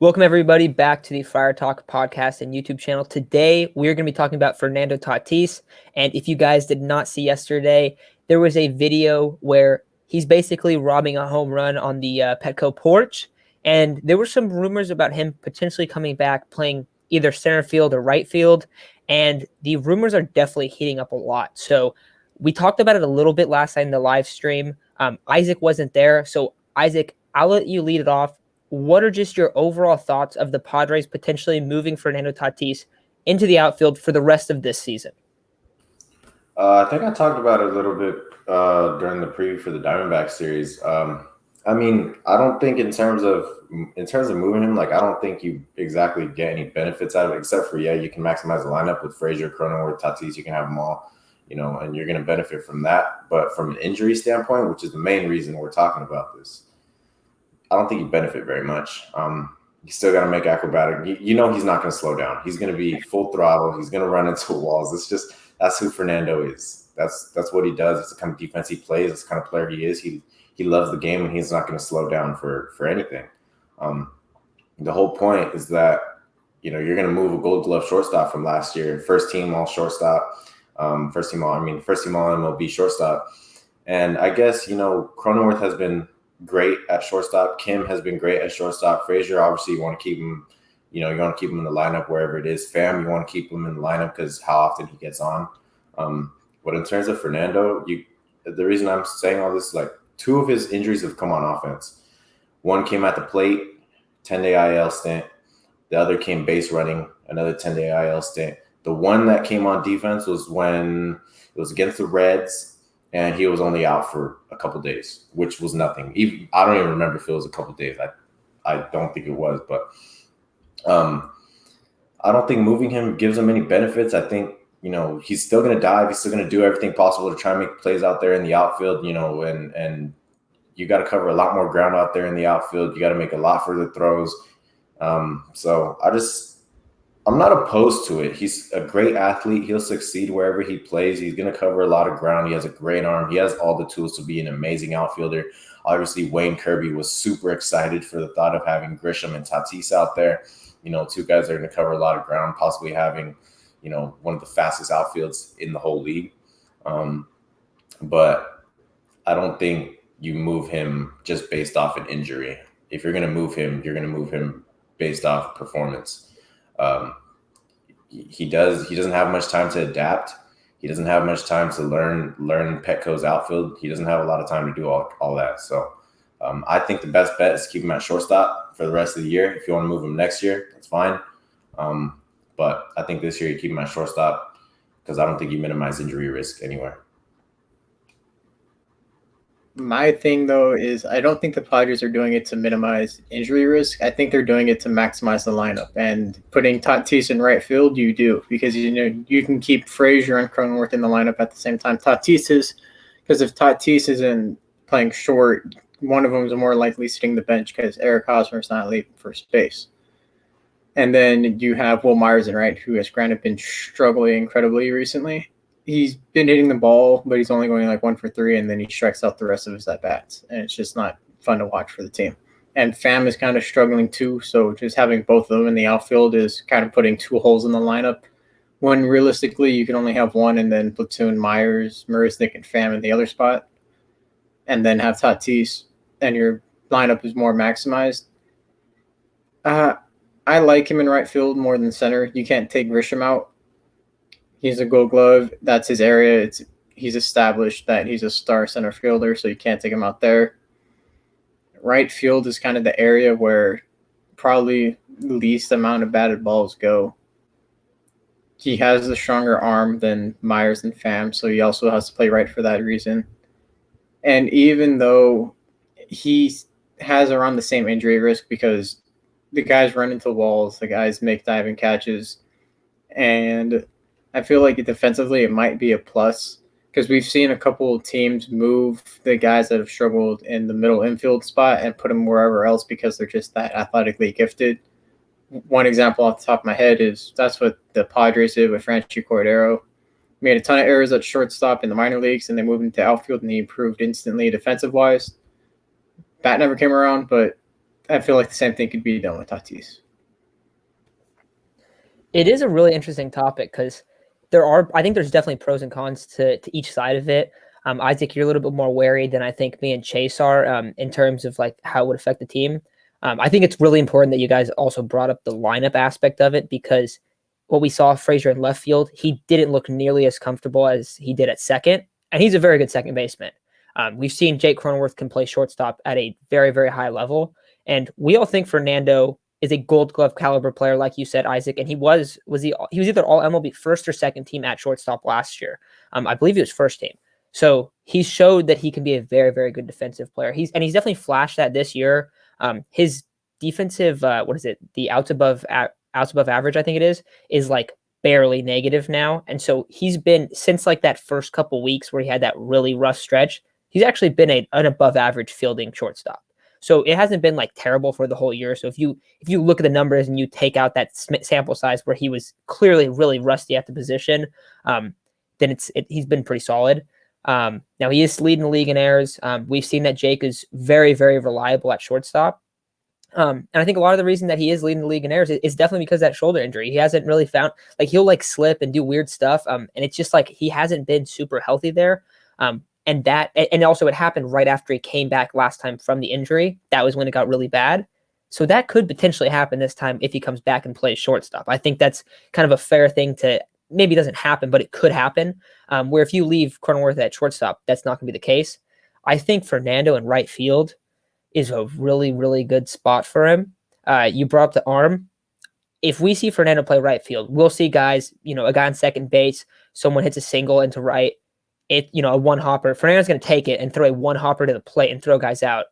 Welcome, everybody, back to the Friar Talk podcast and YouTube channel. Today, we're going to be talking about Fernando Tatis. And if you guys did not see yesterday, there was a video where he's basically robbing a home run on the Petco porch. And there were some rumors about him potentially coming back playing either center field or right field. And the rumors are definitely heating up a lot. So we talked about it a little bit last night in the live stream. Isaac wasn't there. So, Isaac, I'll let you lead it off. What are just your overall thoughts of the Padres potentially moving Fernando Tatis into the outfield for the rest of this season? I think I talked about it a little bit during the preview for the Diamondback series. I don't think in terms of moving him, I don't think you exactly get any benefits out of it, except for you can maximize the lineup with Frazier, Cronenworth, Tatis. You can have them all, and you're going to benefit from that. But from an injury standpoint, which is the main reason we're talking about this, I don't think you benefit very much. You still got to make acrobatic. He's not going to slow down. He's going to be full throttle. He's going to run into walls. That's who Fernando is. That's what he does. It's the kind of defense he plays. It's the kind of player he is. He loves the game, and he's not going to slow down for anything. The whole point is that you're going to move a Gold Glove shortstop from last year, first team all shortstop, first team all MLB shortstop, and I guess Cronenworth has been great at shortstop. Kim has been great at shortstop. Frazier, obviously, you want to keep him. You want to keep him in the lineup wherever it is. Pham, you want to keep him in the lineup because how often he gets on. But in terms of Fernando, the reason I'm saying all this, two of his injuries have come on offense. One came at the plate, 10-day IL stint. The other came base running, another 10-day IL stint. The one that came on defense was when it was against the Reds, and he was only out for a couple days, which was nothing. I don't even remember if it was a couple days. I don't think it was, but I don't think moving him gives him any benefits. I think, he's still going to dive. He's still going to do everything possible to try and make plays out there in the outfield, and you got to cover a lot more ground out there in the outfield. You got to make a lot further throws. So I'm not opposed to it. He's a great athlete. He'll succeed wherever he plays. He's going to cover a lot of ground. He has a great arm. He has all the tools to be an amazing outfielder. Obviously, Wayne Kirby was super excited for the thought of having Grisham and Tatis out there. Two guys that are going to cover a lot of ground, possibly having, one of the fastest outfields in the whole league. But I don't think you move him just based off an injury. If you're going to move him, you're going to move him based off performance. He doesn't have much time to adapt. He doesn't have much time to learn Petco's outfield. He doesn't have a lot of time to do all that. So I think the best bet is to keep him at shortstop for the rest of the year. If you want to move him next year, that's fine. But I think this year you keep him at shortstop because I don't think you minimize injury risk anywhere. My thing, though, is I don't think the Padres are doing it to minimize injury risk. I think they're doing it to maximize the lineup. And putting Tatis in right field, you do, because you can keep Frazier and Cronenworth in the lineup at the same time. Because if Tatis isn't playing short, one of them is more likely sitting the bench because Eric Hosmer's not leaving first base. And then you have Will Myers in right, who has granted been struggling incredibly recently. He's been hitting the ball, but he's only going 1 for 3, and then he strikes out the rest of his at-bats. And it's just not fun to watch for the team. And Pham is kind of struggling too, so just having both of them in the outfield is kind of putting two holes in the lineup when realistically you can only have one and then platoon Myers, Marisnik, and Pham in the other spot, and then have Tatis, and your lineup is more maximized. I like him in right field more than center. You can't take Grisham out. He's a Gold Glove. That's his area. He's established that he's a star center fielder, so you can't take him out there. Right field is kind of the area where probably the least amount of batted balls go. He has the stronger arm than Myers and Pham, so he also has to play right for that reason. And even though he has around the same injury risk because the guys run into walls, the guys make diving catches, and I feel like defensively it might be a plus because we've seen a couple of teams move the guys that have struggled in the middle infield spot and put them wherever else because they're just that athletically gifted. One example off the top of my head is that's what the Padres did with Franchi Cordero. Made a ton of errors at shortstop in the minor leagues, and they moved into outfield, and he improved instantly defensive-wise. Bat never came around, but I feel like the same thing could be done with Tatis. It is a really interesting topic because I think there's definitely pros and cons to each side of it. Isaac, you're a little bit more wary than I think me and Chase are in terms of like how it would affect the team. I think it's really important that you guys also brought up the lineup aspect of it because what we saw Frazier in left field, he didn't look nearly as comfortable as he did at second, and he's a very good second baseman. We've seen Jake Cronenworth can play shortstop at a very, very high level, and we all think Fernando is a Gold Glove caliber player, like you said, Isaac, and he was either all MLB first or second team at shortstop last year. I believe he was first team. So he showed that he can be a very, very good defensive player. He's definitely flashed that this year. His defensive, the outs above average, I think it is like barely negative now. And so he's been, since like that first couple weeks where he had that really rough stretch, he's actually been an above average fielding shortstop. So it hasn't been like terrible for the whole year. So if you look at the numbers and you take out that sample size where he was clearly really rusty at the position, then he's been pretty solid. Now he is leading the league in errors. We've seen that Jake is very, very reliable at shortstop. And I think a lot of the reason that he is leading the league in errors is definitely because of that shoulder injury. He hasn't really found, like, he'll like slip and do weird stuff. And it's just like he hasn't been super healthy there. And also it happened right after he came back last time from the injury. That was when it got really bad. So that could potentially happen this time if he comes back and plays shortstop. I think that's kind of a fair thing to, maybe doesn't happen, but it could happen. Where if you leave Cronenworth at shortstop, that's not going to be the case. I think Fernando in right field is a really, really good spot for him. You brought up the arm. If we see Fernando play right field, we'll see guys, a guy on second base, someone hits a single into right, a one hopper. Fernando's going to take it and throw a one hopper to the plate and throw guys out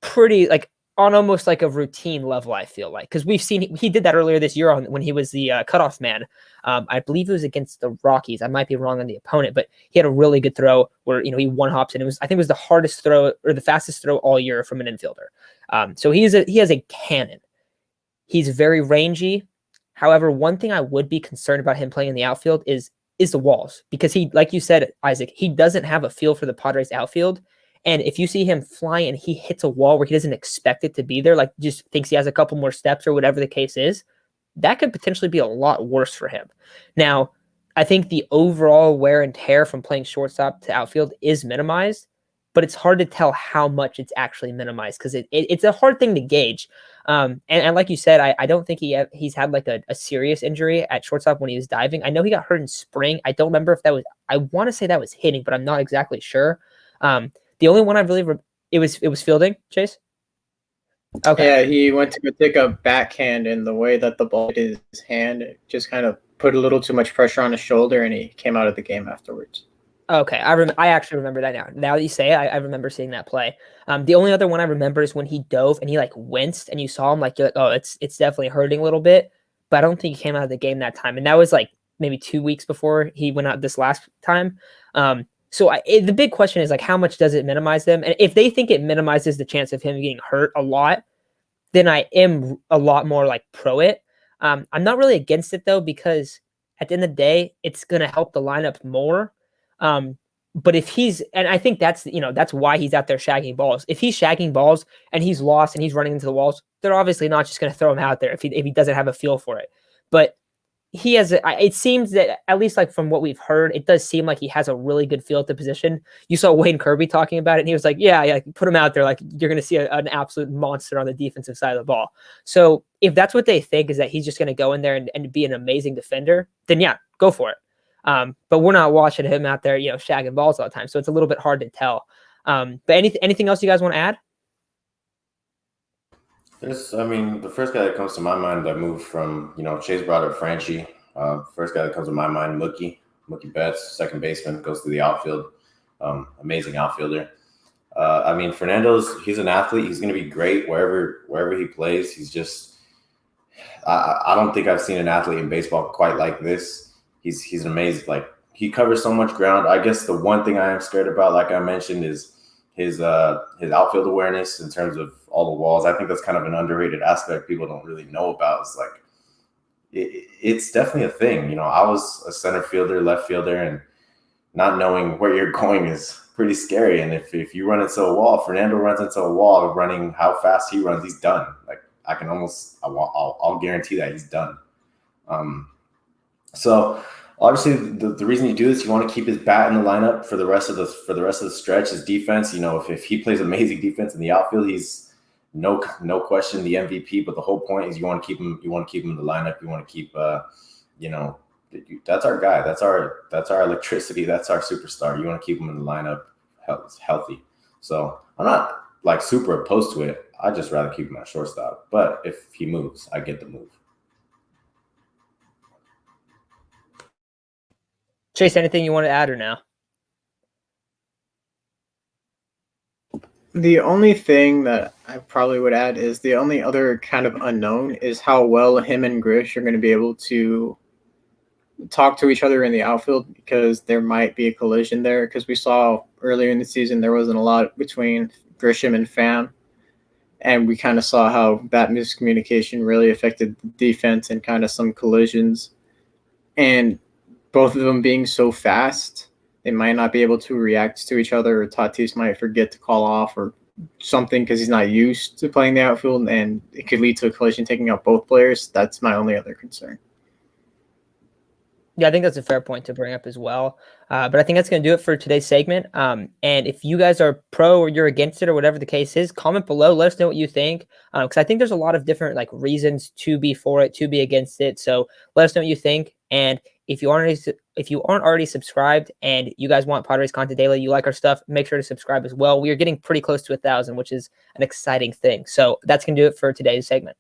pretty like on almost like a routine level, I feel like, because we've seen he did that earlier this year when he was the cutoff man. I believe it was against the Rockies. I might be wrong on the opponent, but he had a really good throw where he one hops and I think it was the hardest throw or the fastest throw all year from an infielder. So he has a cannon. He's very rangy. However, one thing I would be concerned about him playing in the outfield is the walls, because he, like you said, Isaac, he doesn't have a feel for the Padres outfield. And if you see him fly and he hits a wall where he doesn't expect it to be there, like just thinks he has a couple more steps or whatever the case is, that could potentially be a lot worse for him. Now, I think the overall wear and tear from playing shortstop to outfield is minimized, but it's hard to tell how much it's actually minimized because it's a hard thing to gauge. And like you said, I don't think he's had like a serious injury at shortstop when he was diving. I know he got hurt in spring. I don't remember if that was, I want to say that was hitting, but I'm not exactly sure. The only one I really, it was fielding, Chase? Okay. Yeah, he went to go take a backhand, and the way that the ball hit his hand, it just kind of put a little too much pressure on his shoulder, and he came out of the game afterwards. Okay, I actually remember that now. Now that you say it, I remember seeing that play. The only other one I remember is when he dove and he like winced, and you saw him like, you're like, oh, it's definitely hurting a little bit, but I don't think he came out of the game that time, and that was like maybe 2 weeks before he went out this last time. So the big question is like, how much does it minimize them? And if they think it minimizes the chance of him getting hurt a lot, then I am a lot more like pro it. I'm not really against it though, because at the end of the day, it's going to help the lineup more. But if and I think that's why he's out there shagging balls. If he's shagging balls and he's lost and he's running into the walls, they're obviously not just going to throw him out there if he doesn't have a feel for it. But it seems that, at least like from what we've heard, it does seem like he has a really good feel at the position. You saw Wayne Kirby talking about it, and he was like, yeah, put him out there. Like, you're going to see an absolute monster on the defensive side of the ball. So if that's what they think, is that he's just going to go in there and be an amazing defender, then yeah, go for it. But we're not watching him out there, shagging balls all the time. So it's a little bit hard to tell. But anything else you guys want to add? The first guy that comes to my mind that moved from, Chase brought up Franchi. First guy that comes to my mind, Mookie Betts, second baseman, goes to the outfield. Amazing outfielder. He's an athlete. He's going to be great wherever he plays. He's just, I don't think I've seen an athlete in baseball quite like this. He's amazing. Like, he covers so much ground. I guess the one thing I am scared about, like I mentioned, is his outfield awareness in terms of all the walls. I think that's kind of an underrated aspect people don't really know about. It's like, it's definitely a thing. I was a center fielder, left fielder, and not knowing where you're going is pretty scary. And if you run into a wall, Fernando runs into a wall running how fast he runs, he's done. Like I can almost, I'll guarantee that he's done. So obviously the reason you do this, you want to keep his bat in the lineup for the rest of the stretch. His defense, you know, if he plays amazing defense in the outfield, he's no question the MVP. But the whole point is you want to keep him in the lineup. You want to keep you know, that's our guy. That's our electricity. That's our superstar. You want to keep him in the lineup healthy. So I'm not like super opposed to it. I'd just rather keep him at shortstop. But if he moves, I get the move. Chase, anything you want to add or no? The only thing that I probably would add is the only other kind of unknown is how well him and Grish are going to be able to talk to each other in the outfield, because there might be a collision there. Because we saw earlier in the season there wasn't a lot between Grisham and Pham, and we kind of saw how that miscommunication really affected the defense and kind of some collisions. And both of them being so fast, they might not be able to react to each other, or Tatis might forget to call off or something because he's not used to playing the outfield, and it could lead to a collision taking out both players. That's my only other concern. Yeah, I think that's a fair point to bring up as well. But I think that's going to do it for today's segment. And if you guys are pro or you're against it or whatever the case is, comment below. Let us know what you think. Because I think there's a lot of different like reasons to be for it, to be against it. So let us know what you think. And if you aren't already subscribed and you guys want Padres content daily, you like our stuff, make sure to subscribe as well. We are getting pretty close to 1,000, which is an exciting thing. So that's going to do it for today's segment.